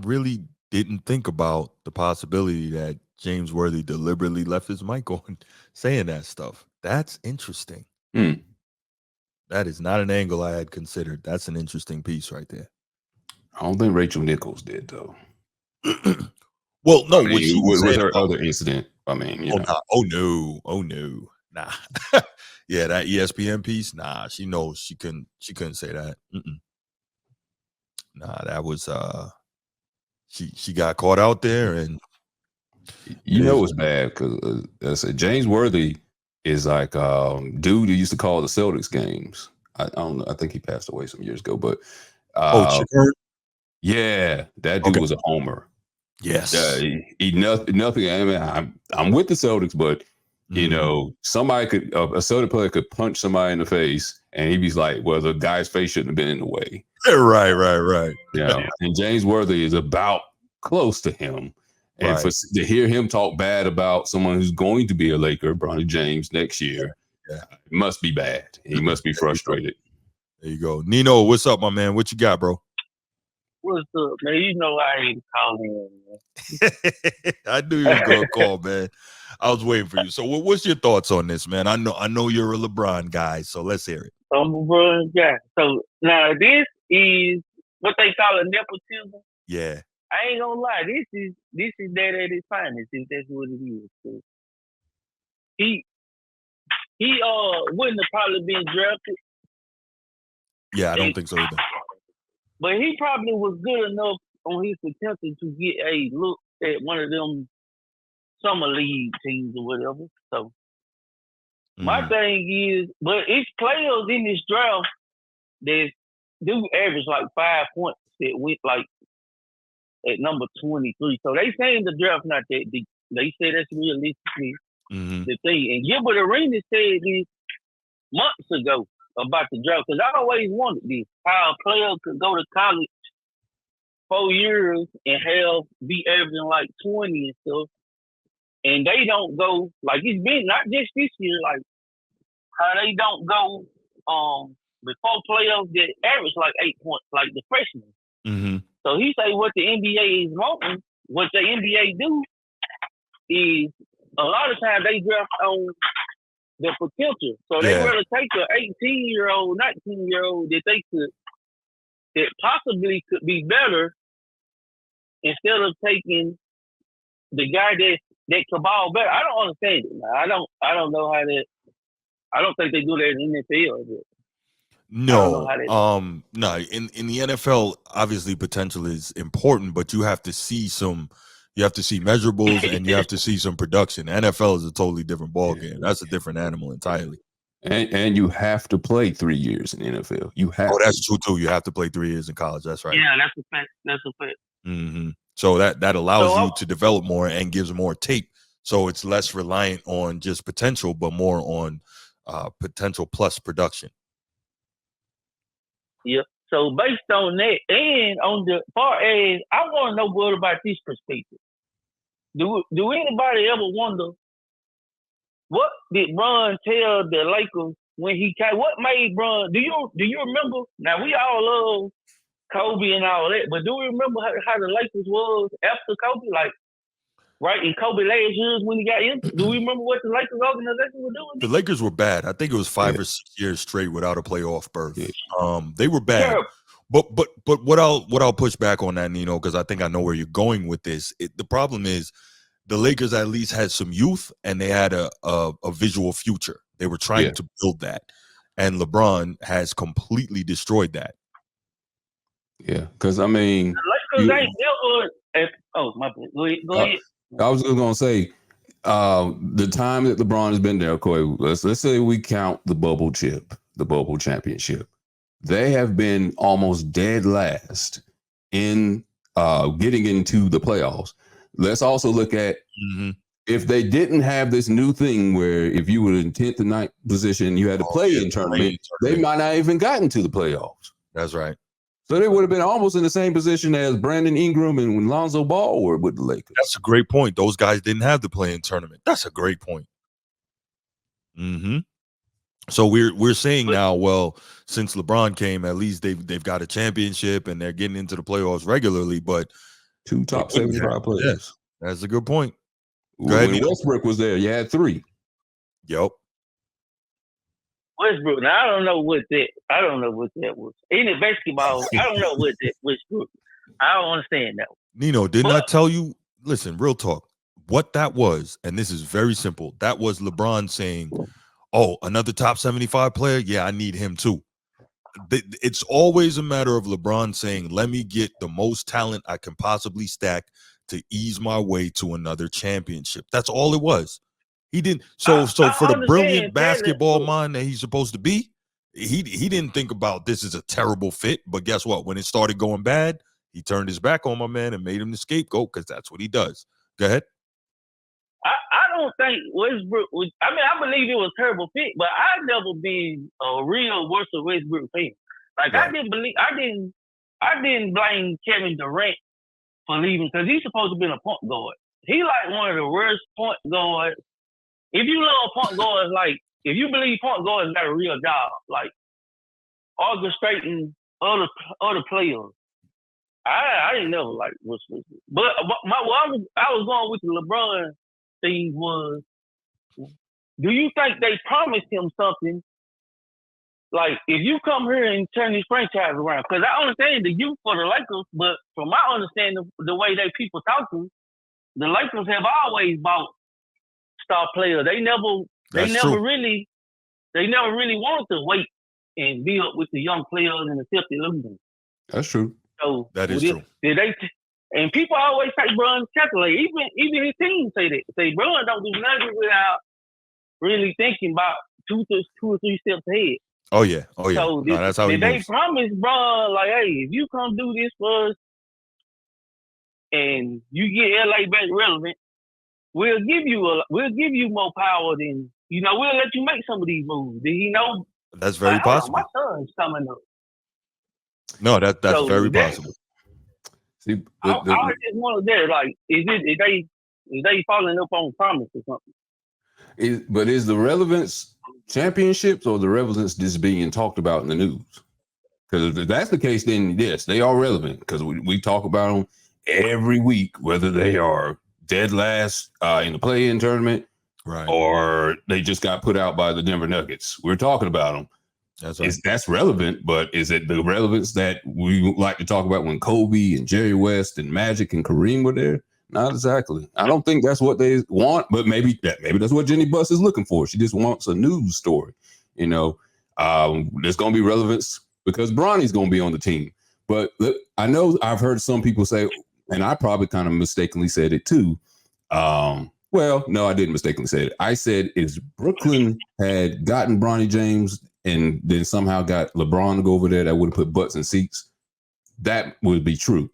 really didn't think about the possibility that James Worthy deliberately left his mic on saying that stuff. That's interesting. That is not an angle I had considered. That's an interesting piece right there. I don't think Rachel Nichols did, though. Well, no, with her other incident. I mean, oh no. Nah. Yeah, that ESPN piece. Nah, she knows she couldn't say that. Nah, that was she got caught out there, and it's bad because James Worthy is like dude who used to call the Celtics games. I don't know. I think he passed away some years ago, but Yeah, that dude was a homer. Yes. He nothing. I mean, I'm with the Celtics, but you know, somebody could a Celtic player could punch somebody in the face, and he'd be like, "Well, the guy's face shouldn't have been in the way." Right. You know, and James Worthy is about close to him, and to hear him talk bad about someone who's going to be a Laker, Bronny James, next year, it must be bad. He must be frustrated. There you go, Nino. What's up, my man? What you got, bro? What's up, man? You know I ain't calling in, man. I knew you was gonna call, man. I was waiting for you. So, what's your thoughts on this, man? I know you're a LeBron guy, so let's hear it. I'm a LeBron guy. So now this is what they call a nepotism. Yeah. I ain't gonna lie. This is that at its finest, if that's what it is. So he wouldn't have probably been drafted. Yeah, I don't think so either. But he probably was good enough on his potential to get a look at one of them summer league teams or whatever. So my thing is, but it's players in this draft that do average like 5 points that went like at number 23. So they saying the draft not that deep. They say that's realistically the thing. And Gilbert Arenas said this months ago about the draft, because I always wanted this, how a player could go to college 4 years and be averaging like 20 and stuff, and they don't go, like it's been not just this year, like how they don't go before playoffs that average like 8 points, like the freshmen. So he say what the NBA is wanting, what the NBA do is a lot of times they draft on the potential. So they rather take an 18-year-old, 19-year-old that possibly could be better instead of taking the guy that could ball better. I don't understand it. I don't know how that. I don't think they do that in the NFL. No, no. In the NFL, obviously potential is important, but you have to see measurables and you have to see some production. NFL is a totally different ballgame. That's a different animal entirely. And you have to play 3 years in the NFL. You have. Oh, that's true too. You have to play 3 years in college. That's right. Yeah, that's a fact. So that allows you to develop more and gives more tape. So it's less reliant on just potential, but more on potential plus production. Yeah. So based on that, and on the far as, I want to know more about this perspective. Do anybody ever wonder what did Bron tell the Lakers when he came? What made Bron? Do you remember? Now we all love Kobe and all that, but do you remember how the Lakers was after Kobe? Like right in Kobe last years when he got in. Do we remember what the Lakers organization was doing? The Lakers were bad. I think it was 5 or 6 years straight without a playoff berth. They were bad. Yeah. But what I'll push back on that, Nino, because I think I know where you're going with this. The problem is the Lakers at least had some youth and they had a visual future. They were trying to build that, and LeBron has completely destroyed that. Yeah, because I mean, the Lakers ain't never. My bad. Go ahead. I was just gonna say, the time that LeBron has been there, Coy, let's say we count the bubble championship. They have been almost dead last in getting into the playoffs. Let's also look at if they didn't have this new thing where if you were in 10th and 9th position, you had to play in tournament, they might not even gotten to the playoffs. That's right. So they would have been almost in the same position as Brandon Ingram and Lonzo Ball were with the Lakers. That's a great point. Those guys didn't have the play-in tournament. That's a great point. So we're saying now, well, since LeBron came, at least they've got a championship and they're getting into the playoffs regularly. But 2 top 75 players. Yes, that's a good point. Go ahead. When Westbrook was there, you had 3. Yep. Westbrook. Now I don't know what that was. In the basketball, I don't know what that Westbrook. I don't understand that. Nino, didn't I tell you? Listen, real talk. What that was, and this is very simple. That was LeBron saying, "Oh, another top 75 player. Yeah, I need him too." It's always a matter of LeBron saying, "Let me get the most talent I can possibly stack to ease my way to another championship." That's all it was. He didn't. So for the brilliant basketball mind that he's supposed to be, he didn't think about this is a terrible fit. But guess what? When it started going bad, he turned his back on my man and made him the scapegoat because that's what he does. Go ahead. I don't think Westbrook was. I mean, I believe it was a terrible fit, but I've never been a real Russell Westbrook fan. Like Right. I didn't blame Kevin Durant for leaving because he's supposed to be a point guard. He like one of the worst point guards. If you love point guards, like if you believe point guards got a real job, like orchestrating other players. I didn't never like Russell Westbrook, but I was going with the LeBron thing was, do you think they promised him something? Like, if you come here and turn this franchise around, because I understand the youth for the Lakers, but from my understanding, the way they people talking, the Lakers have always bought star players. They never really wanted to wait and build with the young players and accept the losing. That's true. So that is true. And people always say Bron's calculate. Even his team say that. Say Bron don't do nothing without really thinking about two or three steps ahead. Oh yeah. So that's how he they moves. promise Bron like, hey, if you come do this for us and you get LA back relevant, we'll give you more power than we'll let you make some of these moves. Did he know? That's very possible. My son's coming up. No, that's very possible. See, I just wanted that. Like, is they following up on promise or something? But is the relevance championships or the relevance just being talked about in the news? Because if that's the case, then yes, they are relevant because we talk about them every week, whether they are dead last in the play-in tournament, right, or they just got put out by the Denver Nuggets. We're talking about them. That's right. That's relevant, but is it the relevance that we like to talk about when Kobe and Jerry West and Magic and Kareem were there? Not exactly. I don't think that's what they want, but maybe that's what Jenny Buss is looking for. She just wants a news story. There's going to be relevance because Bronny's going to be on the team. But look, I know I've heard some people say, and I probably kind of mistakenly said it too. Well, no, I didn't mistakenly say it. I said if Brooklyn had gotten Bronny James and then somehow got LeBron to go over there that would have put butts in seats, that would be true.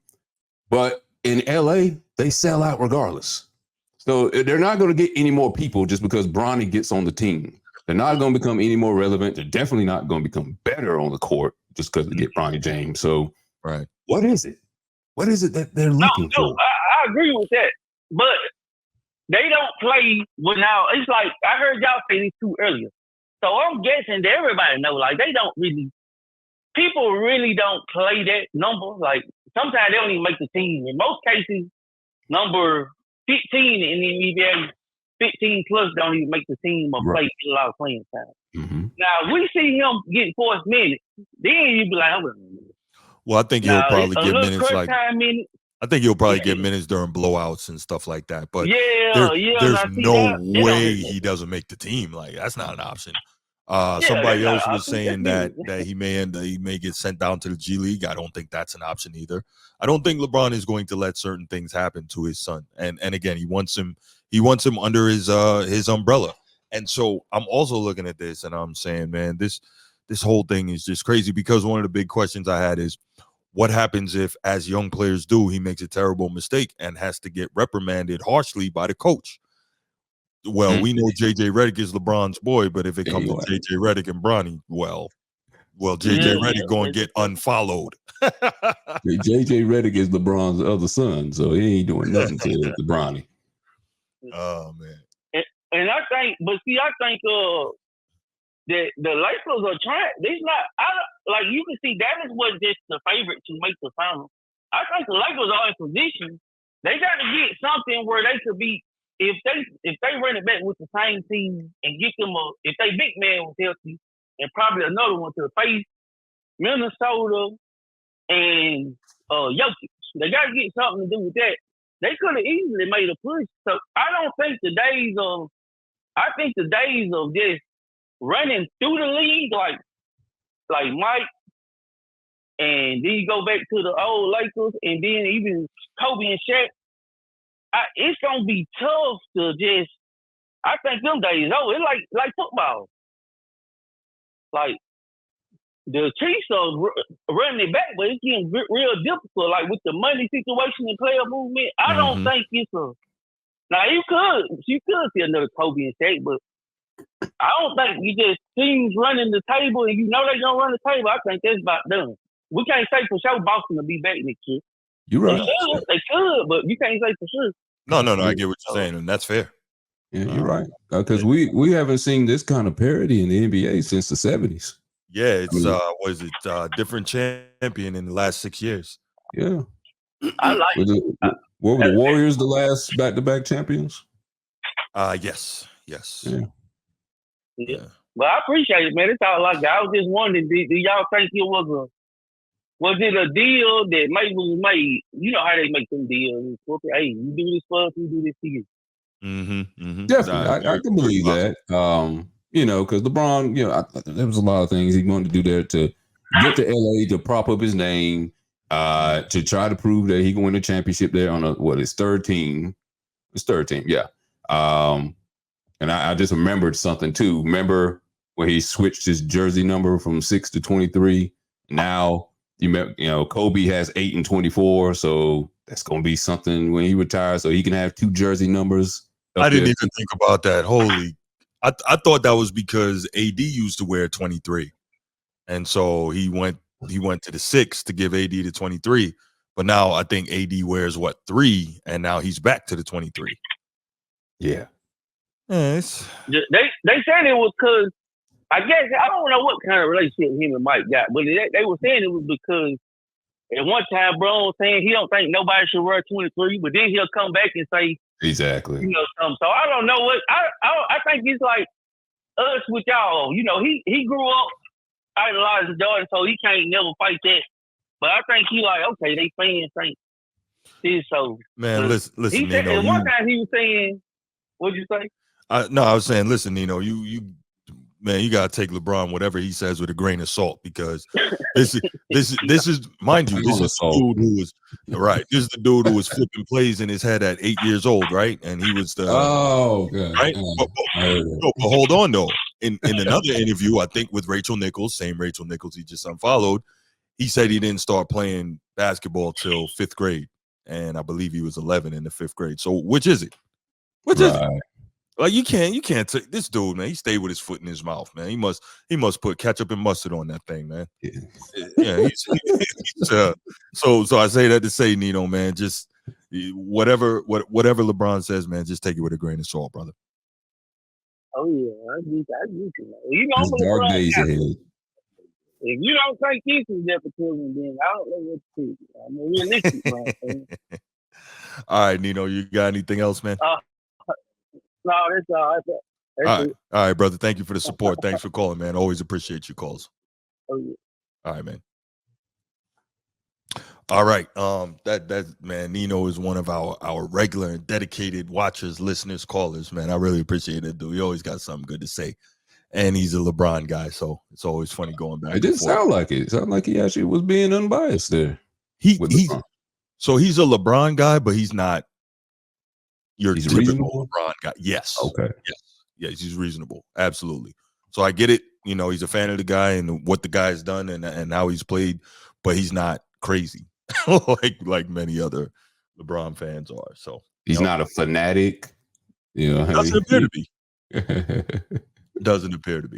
But in LA, they sell out regardless. So they're not going to get any more people just because Bronny gets on the team. They're not going to become any more relevant. They're definitely not going to become better on the court just because they get Bronny James. So right. What is it? What is it that they're looking for? I agree with that. But they don't play now. It's like I heard y'all say this too earlier. So I'm guessing that everybody know, like people really don't play that number. Like sometimes they don't even make the team. In most cases, number 15 in the NBA, 15 plus don't even make the team or play a lot of playing time. Mm-hmm. Now, if we see him get 4 minutes, then you be like, well, I think he'll probably get minutes like minute. I think he'll probably get minutes during blowouts and stuff like that. But there's no way he doesn't make the team. Like that's not an option. Somebody else was saying that he may get sent down to the G League. I don't think that's an option either. I don't think LeBron is going to let certain things happen to his son. And again, he wants him under his umbrella. And so I'm also looking at this and I'm saying, man, this whole thing is just crazy because one of the big questions I had is what happens if, as young players do, he makes a terrible mistake and has to get reprimanded harshly by the coach? Well, we know JJ Redick is LeBron's boy, but if it comes to JJ Redick and Bronny, well, JJ Redick going to get unfollowed. JJ Redick is LeBron's other son, so he ain't doing nothing to Bronny. Oh man! And I think that the Lakers are trying. You can see Dallas was just the favorite to make the finals. I think the Lakers are in position. They got to get something where they could be. If they run it back with the same team and get them if they big man was healthy and probably another one to face Minnesota and Jokic, they got to get something to do with that. They could have easily made a push. So I don't think the days of just running through the league like Mike, and then you go back to the old Lakers, and then even Kobe and Shaq. It's gonna be tough to just. I think them days over. It's like football. Like the Chiefs are running it back, but it's getting real difficult. Like with the money situation and player movement, I don't think it's a. Now you could see another Kobe and Shaq, but I don't think you just teams running the table and you know they gonna run the table. I think that's about done. We can't say for sure Boston will be back next year. You're right. They could, but you can't say for sure. No, I get what you're saying, and that's fair. Yeah, you're right. Because we haven't seen this kind of parity in the NBA since the 70s. Yeah, it's different champion in the last 6 years. Yeah. I like it. What were the Warriors the last back-to-back champions? Yes. Yeah. Well, I appreciate it, man. It's all like that. I was just wondering, do y'all think it was a deal that maybe was made? You know how they make them deals. Hey, you do this for us, we do this for you. Definitely, I can believe that. Because LeBron, there was a lot of things he wanted to do there to get to LA, to prop up his name, to try to prove that he can win a championship there on his third team. His third team, yeah. And I just remembered something too. Remember when he switched his jersey number from 6 to 23? Now Kobe has 8 and 24, so that's gonna be something when he retires, so he can have 2 jersey numbers. I didn't even think about that. Holy, I thought that was because AD used to wear 23, and so he went to the 6 to give AD the 23. But now I think AD wears 3, and now he's back to the 23. Yeah. Yes. They said it was because I guess I don't know what kind of relationship him and Mike got, but they were saying it was because at one time Bron was saying he don't think nobody should wear 23, but then he'll come back and say exactly. Something. So I don't know what I think it's like us with y'all. He grew up idolizing Jordan, so he can't never fight that. But I think he like, okay, they fans think this. So man, listen, he said, Nino, one time he was saying, what'd you say? I was saying, listen, Nino, you gotta take LeBron whatever he says with a grain of salt, because this is mind you, this is the dude who was right. This is the dude who was flipping plays in his head at 8 years old, right? And he was the right. But hold on though. In another interview, I think with Rachel Nichols, same Rachel Nichols he just unfollowed, he said he didn't start playing basketball till 5th grade, and I believe he was 11 in the 5th grade. So which is it? Which is it? Like you can't take this dude, man. He stayed with his foot in his mouth, man. He must put ketchup and mustard on that thing, man. Yeah. So I say that to say, Nino, man, just whatever LeBron says, man, just take it with a grain of salt, brother. Oh yeah, I get you. It's dark days ahead. If you don't think this is nepotism, then I don't know what to do. I'm a realistic man. All right, Nino, you got anything else, man? No, that's all. All right, brother. Thank you for the support. Thanks for calling, man. Always appreciate your calls. Oh, yeah. All right, man. All right. That man, Nino is one of our regular and dedicated watchers, listeners, callers, man. I really appreciate it, dude. He always got something good to say. And he's a LeBron guy, so it's always funny going back. It didn't sound like it. It sounded like he actually was being unbiased there. He's a LeBron guy, but he's not your typical reasonable? LeBron guy. Yes. Okay. Yes, he's reasonable. Absolutely. So I get it. He's a fan of the guy and what the guy's done and how he's played, but he's not crazy like many other LeBron fans are. So he's not a fanatic. Doesn't appear to be. Doesn't appear to be.